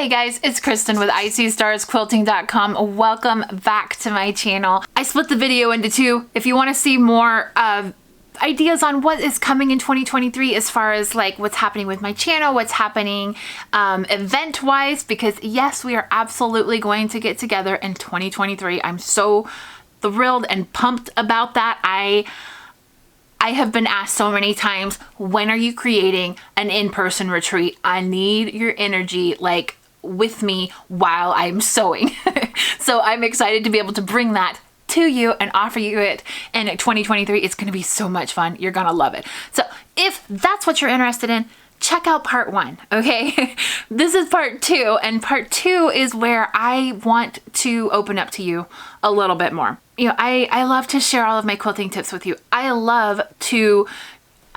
Hey guys, it's Kristen with ICStarsQuilting.com. Welcome back to my channel. I split the video into two. If you want to see more ideas on what is coming in 2023 as far as like what's happening with my channel, what's happening event wise, because yes, we are absolutely going to get together in 2023. I'm so thrilled and pumped about that. I have been asked so many times, when are you creating an in-person retreat? I need your energy like with me while I'm sewing. So I'm excited to be able to bring that to you and offer you it in 2023. It's going to be so much fun. You're going to love it. So if that's what you're interested in, check out part one, okay? This is part two, and part two is where I want to open up to you a little bit more. You know, I love to share all of my quilting tips with you. I love to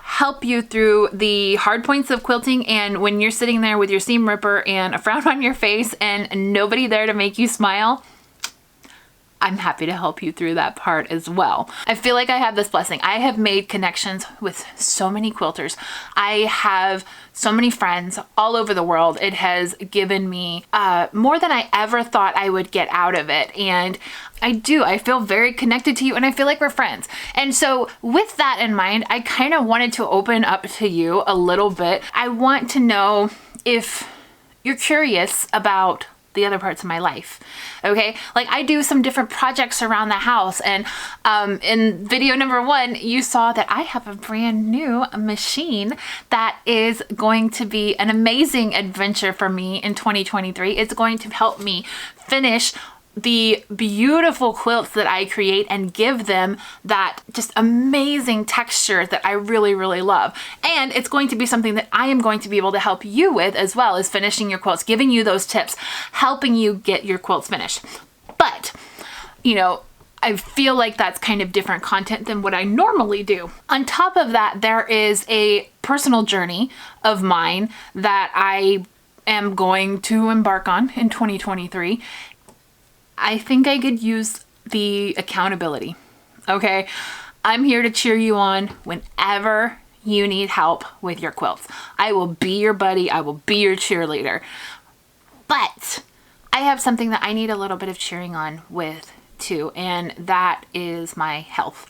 help you through the hard points of quilting, and when you're sitting there with your seam ripper and a frown on your face and nobody there to make you smile, I'm happy to help you through that part as well. I feel like I have this blessing. I have made connections with so many quilters. I have so many friends all over the world. It has given me more than I ever thought I would get out of it. And I feel very connected to you, and I feel like we're friends. And so with that in mind, I kind of wanted to open up to you a little bit. I want to know if you're curious about the other parts of my life. Okay, like I do some different projects around the house, and in video number one you saw that I have a brand new machine that is going to be an amazing adventure for me in 2023. It's going to help me finish the beautiful quilts that I create and give them that just amazing texture that I really, really love. And it's going to be something that I am going to be able to help you with, as well as finishing your quilts, giving you those tips, helping you get your quilts finished. But, you know, I feel like that's kind of different content than what I normally do. On top of that, there is a personal journey of mine that I am going to embark on in 2023. I think I could use the accountability, okay? I'm here to cheer you on whenever you need help with your quilts. I will be your buddy. I will be your cheerleader. But I have something that I need a little bit of cheering on with too, and that is my health,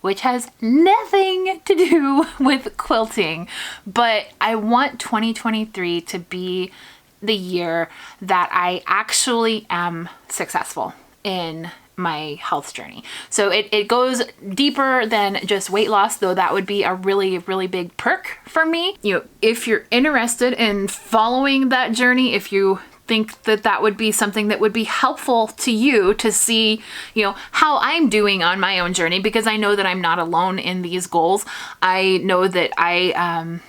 which has nothing to do with quilting. But I want 2023 to be the year that I actually am successful in my health journey. So it goes deeper than just weight loss, though that would be a really, really big perk for me. You know, if you're interested in following that journey, if you think that that would be something that would be helpful to you to see, you know, how I'm doing on my own journey, because I know that I'm not alone in these goals. I know that I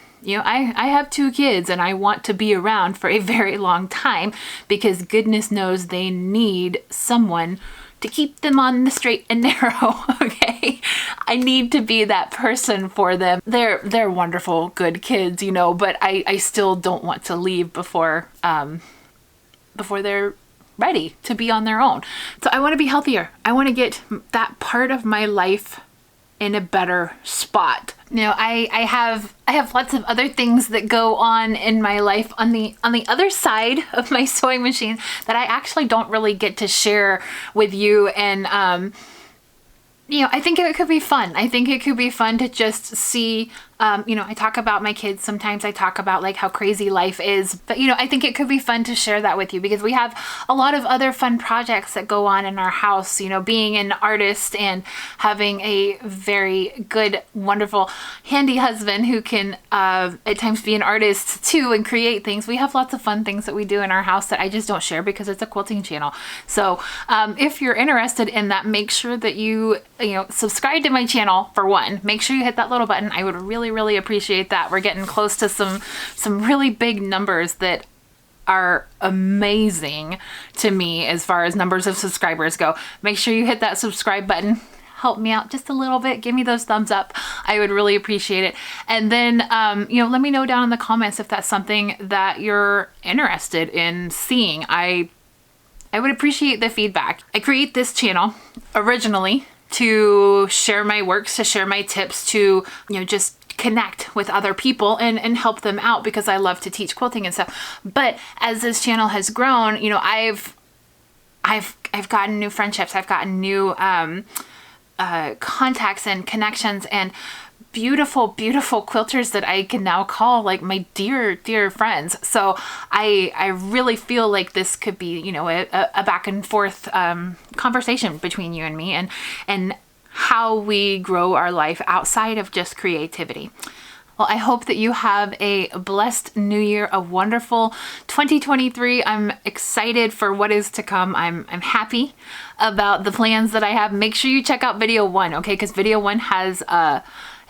have 2 kids, and I want to be around for a very long time, because goodness knows they need someone to keep them on the straight and narrow, okay? I need to be that person for them. They're wonderful, good kids, you know, but I still don't want to leave before they're ready to be on their own. So I want to be healthier. I want to get that part of my life in a better spot. You know, I have lots of other things that go on in my life on the other side of my sewing machine that I actually don't really get to share with you. And you know, I think it could be fun. I think it could be fun to just see, you know, I talk about my kids. Sometimes I talk about like how crazy life is, but you know, I think it could be fun to share that with you, because we have a lot of other fun projects that go on in our house. You know, being an artist and having a very good, wonderful, handy husband who can at times be an artist too and create things. We have lots of fun things that we do in our house that I just don't share because it's a quilting channel. So if you're interested in that, make sure that you subscribe to my channel for one. Make sure you hit that little button. I would really, really appreciate that. We're getting close to some really big numbers that are amazing to me as far as numbers of subscribers go. Make sure you hit that subscribe button. Help me out just a little bit. Give me those thumbs up. I would really appreciate it. And then, let me know down in the comments if that's something that you're interested in seeing. I would appreciate the feedback. I create this channel originally to share my works, to share my tips, to, just connect with other people and help them out, because I love to teach quilting and stuff. But as this channel has grown, you know, I've gotten new friendships. I've gotten new contacts and connections, and beautiful quilters that I can now call like my dear friends. So I really feel like this could be, you know, a back and forth conversation between you and me, and how we grow our life outside of just creativity. Well, I hope that you have a blessed new year, a wonderful 2023. I'm excited for what is to come. I'm happy about the plans that I have. Make sure you check out video 1, okay? Because video 1 has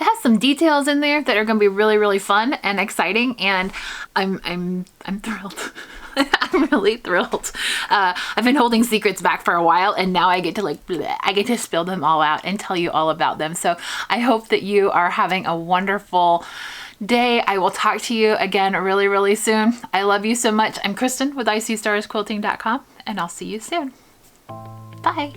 it has some details in there that are going to be really fun and exciting, and I'm thrilled. I'm really thrilled. I've been holding secrets back for a while, and now I get to I get to spill them all out and tell you all about them. So I hope that you are having a wonderful day. I will talk to you again really soon. I love you so much. I'm Kristen with ICStarsQuilting.com, and I'll see you soon. Bye.